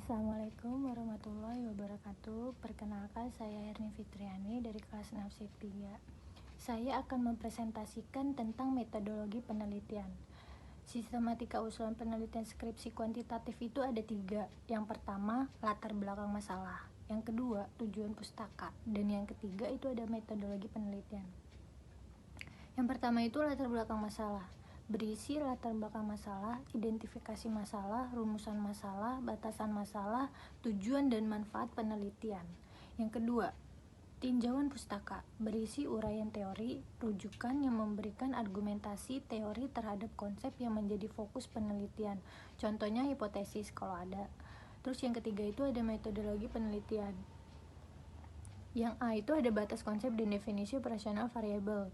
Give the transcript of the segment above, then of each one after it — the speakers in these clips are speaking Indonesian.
Assalamualaikum warahmatullahi wabarakatuh. Perkenalkan, saya Erni Fitriani dari kelas 6 Shift 3. Saya akan mempresentasikan tentang metodologi penelitian. Sistematika usulan penelitian skripsi kuantitatif itu ada 3. Yang pertama, latar belakang masalah. Yang kedua, tujuan pustaka. Dan yang ketiga itu ada metodologi penelitian. Yang pertama itu latar belakang masalah. Berisi latar belakang masalah, identifikasi masalah, rumusan masalah, batasan masalah, tujuan dan manfaat penelitian. Yang kedua, tinjauan pustaka. Berisi uraian teori, rujukan yang memberikan argumentasi teori terhadap konsep yang menjadi fokus penelitian. Contohnya hipotesis kalau ada. Terus yang ketiga itu ada metodologi penelitian. Yang A itu ada batas konsep dan definisi operasional variabel,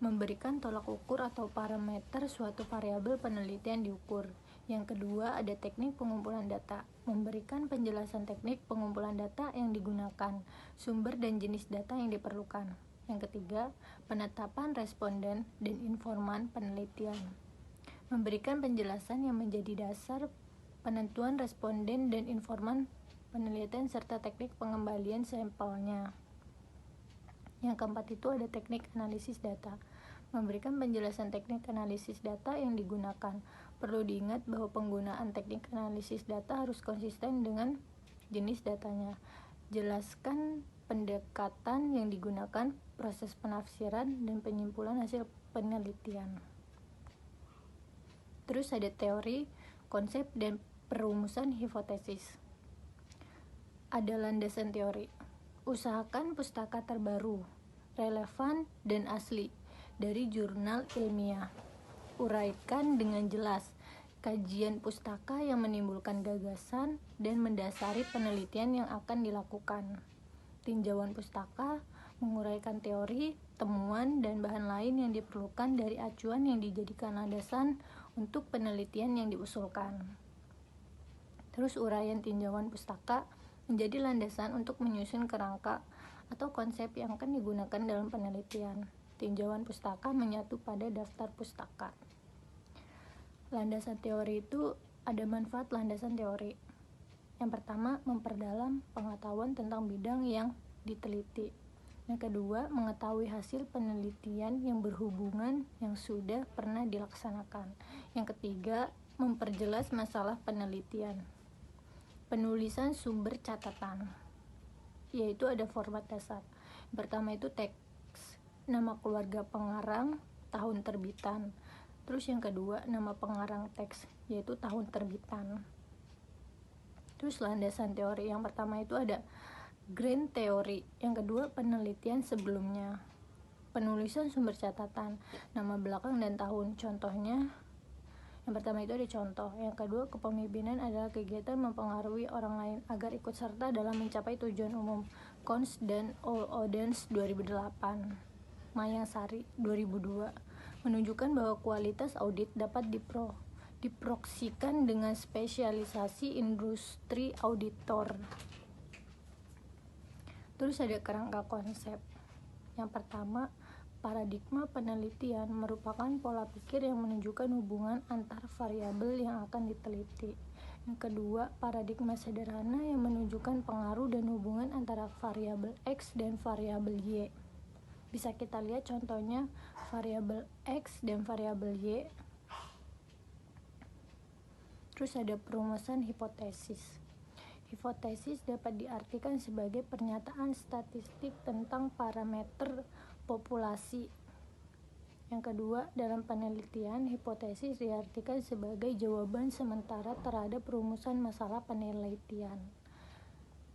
memberikan tolak ukur atau parameter suatu variabel penelitian diukur. Yang kedua ada teknik pengumpulan data, memberikan penjelasan teknik pengumpulan data yang digunakan, sumber dan jenis data yang diperlukan. Yang ketiga, penetapan responden dan informan penelitian, memberikan penjelasan yang menjadi dasar penentuan responden dan informan penelitian serta teknik pengembalian sampelnya. Yang keempat itu ada teknik analisis data, memberikan penjelasan teknik analisis data yang digunakan. Perlu diingat bahwa penggunaan teknik analisis data harus konsisten dengan jenis datanya. Jelaskan pendekatan yang digunakan, proses penafsiran, dan penyimpulan hasil penelitian. Terus ada teori, konsep, dan perumusan hipotesis. Ada landasan teori. Usahakan pustaka terbaru, relevan, dan asli dari jurnal ilmiah. Uraikan dengan jelas kajian pustaka yang menimbulkan gagasan dan mendasari penelitian yang akan dilakukan. Tinjauan pustaka menguraikan teori, temuan, dan bahan lain yang diperlukan dari acuan yang dijadikan landasan untuk penelitian yang diusulkan. Terus uraian tinjauan pustaka menjadi landasan untuk menyusun kerangka atau konsep yang akan digunakan dalam penelitian. Tinjauan pustaka menyatu pada daftar pustaka. Landasan teori itu ada manfaat landasan teori. Yang pertama, memperdalam pengetahuan tentang bidang yang diteliti. Yang kedua, mengetahui hasil penelitian yang berhubungan yang sudah pernah dilaksanakan. Yang ketiga, memperjelas masalah penelitian. Penulisan sumber catatan, yaitu ada format dasar. Pertama itu teks, nama keluarga pengarang, tahun terbitan. Terus yang kedua, nama pengarang teks, yaitu tahun terbitan. Terus landasan teori, yang pertama itu ada grand teori, yang kedua penelitian sebelumnya. Penulisan sumber catatan, nama belakang dan tahun. Contohnya, yang pertama itu ada contoh. Yang kedua, kepemimpinan adalah kegiatan mempengaruhi orang lain agar ikut serta dalam mencapai tujuan umum. Kons dan Odens 2008, Mayang Sari 2002, menunjukkan bahwa kualitas audit dapat diproksikan dengan spesialisasi industri auditor. Terus ada kerangka konsep. Yang pertama, paradigma penelitian merupakan pola pikir yang menunjukkan hubungan antar variabel yang akan diteliti. Yang kedua, paradigma sederhana yang menunjukkan pengaruh dan hubungan antara variabel X dan variabel Y. Bisa kita lihat contohnya variabel X dan variabel Y. Terus ada perumusan hipotesis. Hipotesis dapat diartikan sebagai pernyataan statistik tentang parameter populasi. Yang kedua, dalam penelitian, hipotesis diartikan sebagai jawaban sementara terhadap rumusan masalah penelitian.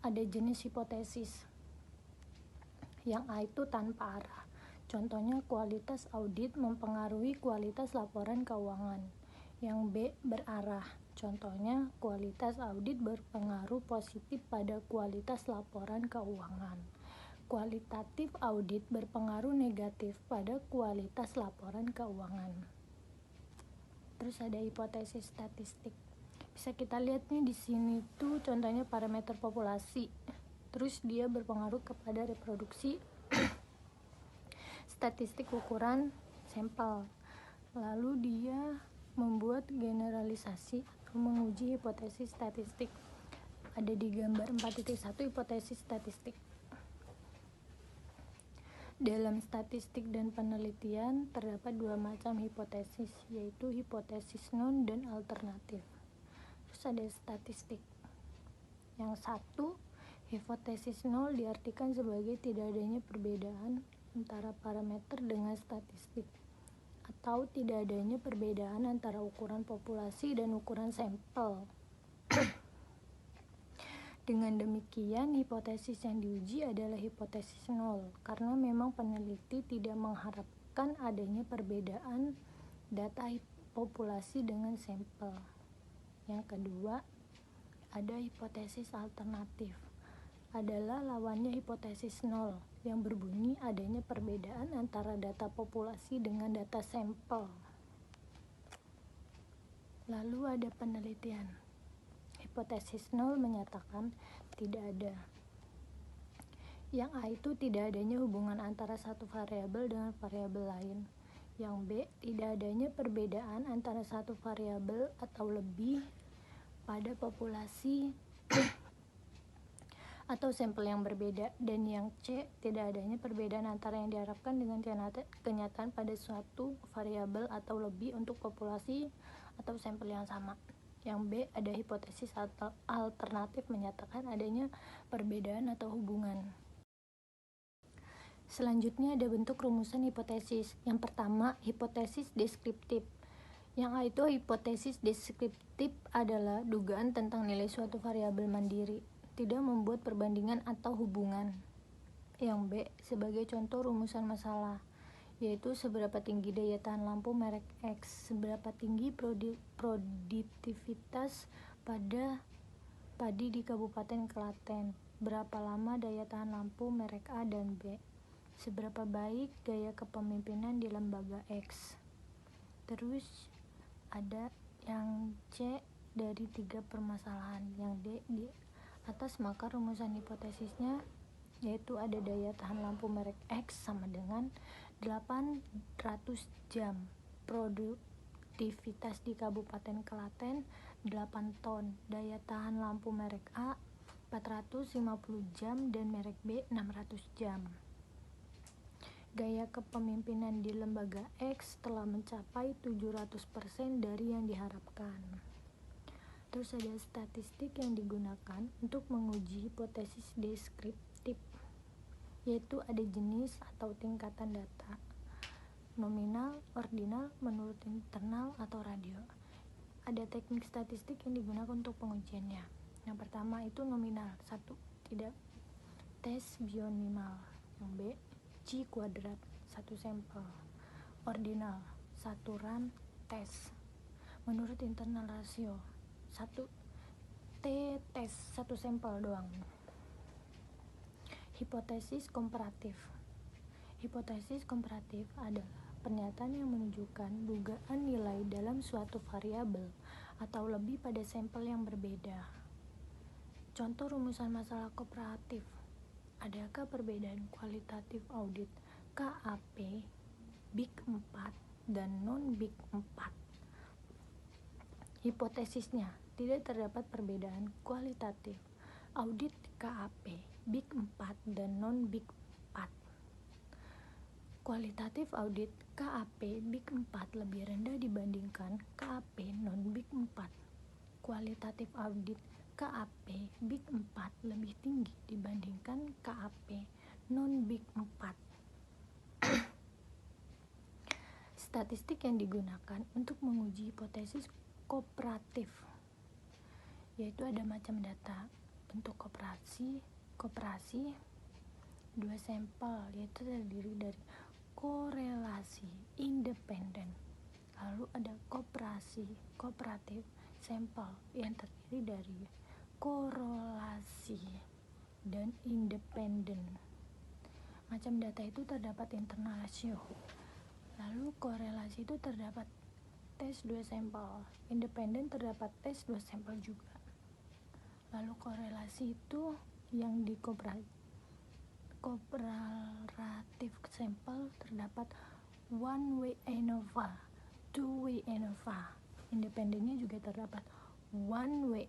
Ada jenis hipotesis. Yang A itu tanpa arah. Contohnya kualitas audit mempengaruhi kualitas laporan keuangan. Yang B berarah. Contohnya kualitas audit berpengaruh positif pada kualitas laporan keuangan. Kualitatif audit berpengaruh negatif pada kualitas laporan keuangan. Terus ada hipotesis statistik. Bisa kita lihat nih di sini tuh contohnya parameter populasi. Terus dia berpengaruh kepada reproduksi statistik ukuran sampel. Lalu dia membuat generalisasi atau menguji hipotesis statistik. ada di gambar 4.1 hipotesis statistik. Dalam statistik dan penelitian terdapat dua macam hipotesis, yaitu hipotesis known dan alternatif. Terus ada statistik. Yang satu, hipotesis nol diartikan sebagai tidak adanya perbedaan antara parameter dengan statistik, atau tidak adanya perbedaan antara ukuran populasi dan ukuran sampel. Dengan demikian, hipotesis yang diuji adalah hipotesis nol, karena memang peneliti tidak mengharapkan adanya perbedaan data populasi dengan sampel. Yang kedua, ada hipotesis alternatif, adalah lawannya hipotesis nol, yang berbunyi adanya perbedaan antara data populasi dengan data sampel. Lalu ada penelitian. Hipotesis nol menyatakan tidak ada. Yang A itu tidak adanya hubungan antara satu variabel dengan variabel lain. Yang B, tidak adanya perbedaan antara satu variabel atau lebih pada populasi atau sampel yang berbeda. Dan yang C, tidak adanya perbedaan antara yang diharapkan dengan kenyataan pada suatu variabel atau lebih untuk populasi atau sampel yang sama. Yang B, ada hipotesis alternatif menyatakan adanya perbedaan atau hubungan. Selanjutnya ada bentuk rumusan hipotesis. Yang pertama, hipotesis deskriptif. Yang A itu hipotesis deskriptif adalah dugaan tentang nilai suatu variabel mandiri, tidak membuat perbandingan atau hubungan. Yang B, sebagai contoh rumusan masalah, yaitu seberapa tinggi daya tahan lampu merek X, seberapa tinggi produktivitas pada padi di Kabupaten Klaten, berapa lama daya tahan lampu merek A dan B, seberapa baik gaya kepemimpinan di lembaga X. Terus ada yang C dari 3 permasalahan. Yang D di atas, maka rumusan hipotesisnya yaitu ada daya tahan lampu merek X sama dengan 800 jam, produktivitas di Kabupaten Klaten 8 ton, daya tahan lampu merek A 450 jam dan merek B 600 jam. Gaya kepemimpinan di lembaga X telah mencapai 700% dari yang diharapkan. Terus ada statistik yang digunakan untuk menguji hipotesis deskriptif, yaitu ada jenis atau tingkatan data, nominal, ordinal, menurut internal, atau radio. Ada teknik statistik yang digunakan untuk pengujiannya. Yang pertama itu nominal, 1. Tidak tes binomial. Yang B, G kuadrat, 1 sampel. Ordinal, 1 run tes. Menurut internal rasio, 1 T tes, 1 sampel doang. Hipotesis komparatif. Hipotesis komparatif adalah pernyataan yang menunjukkan dugaan nilai dalam suatu variabel atau lebih pada sampel yang berbeda. Contoh rumusan masalah komparatif. Adakah perbedaan kualitatif audit KAP Big 4 dan non-Big 4? Hipotesisnya, tidak terdapat perbedaan kualitatif audit KAP Big 4 dan non-Big 4. Kualitatif audit KAP Big 4 lebih rendah dibandingkan KAP non-Big 4. Kualitatif audit KAP Big 4 lebih tinggi dibandingkan KAP non-Big 4. Statistik yang digunakan untuk menguji hipotesis kooperatif, yaitu ada macam data, bentuk koperasi, 2 sampel, yaitu terdiri dari korelasi independen. Lalu ada kooperatif sampel yang terdiri dari korelasi dan independen. Macam data itu terdapat internal rasio. Lalu korelasi itu terdapat tes 2 sampel, independen terdapat tes 2 sampel juga. Lalu korelasi itu yang di kooperatif sampel terdapat one way ANOVA, two way ANOVA. Independennya juga terdapat one way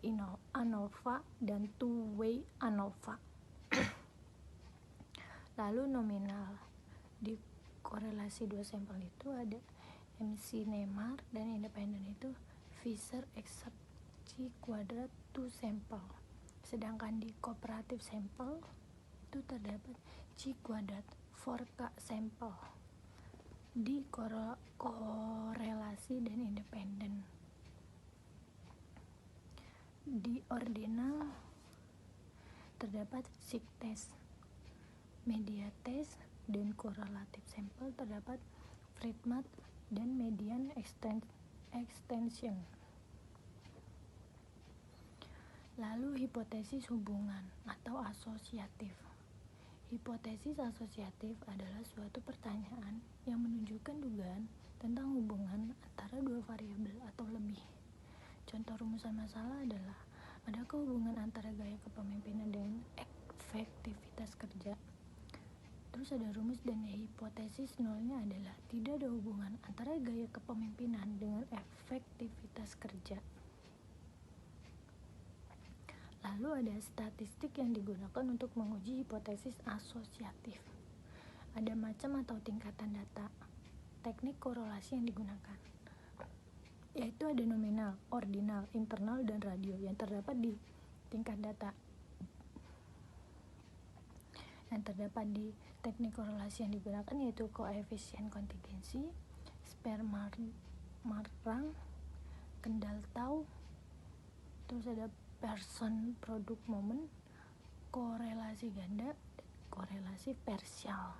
ANOVA dan two way ANOVA. Lalu nominal. Di korelasi dua sampel itu ada MC Neymar dan independen itu Fisher except C kuadrat two sample. Sedangkan di kooperatif sampel itu terdapat C kuadrat 4K sampel. Di korelasi dan independen. Di ordinal terdapat sig test, media test, dan korelatif sampel terdapat Friedman dan median extension. Lalu hipotesis hubungan atau asosiatif. Hipotesis asosiatif adalah suatu pertanyaan yang menunjukkan dugaan tentang hubungan antara dua variabel atau lebih. Contoh rumusan masalah adalah, adakah hubungan antara gaya kepemimpinan dan efektivitas kerja? Terus ada rumus dan hipotesis nolnya adalah tidak ada hubungan antara gaya kepemimpinan dengan efektivitas kerja. Lalu ada statistik yang digunakan untuk menguji hipotesis asosiatif. Ada macam atau tingkatan data. Teknik korelasi yang digunakan yaitu ada nominal, ordinal, internal, dan radio yang terdapat di tingkat data. Yang terdapat di teknik korelasi yang digunakan yaitu koefisien kontingensi, Spermarang, kendal tau, terus ada person produk momen, korelasi ganda, dan korelasi parsial.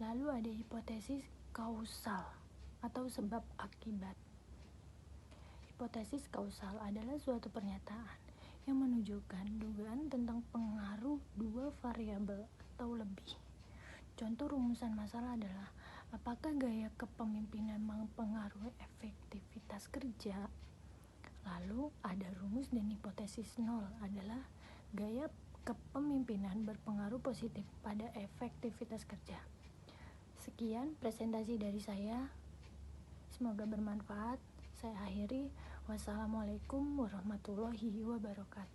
Lalu ada hipotesis kausal atau sebab akibat. Hipotesis kausal adalah suatu pernyataan yang menunjukkan dugaan tentang pengaruh dua variabel atau lebih. Contoh rumusan masalah adalah, apakah gaya kepemimpinan mempengaruhi efektivitas kerja? Lalu ada rumus dan hipotesis nol adalah gaya kepemimpinan berpengaruh positif pada efektivitas kerja. Sekian presentasi dari saya. Semoga bermanfaat. Saya akhiri. Wassalamualaikum warahmatullahi wabarakatuh.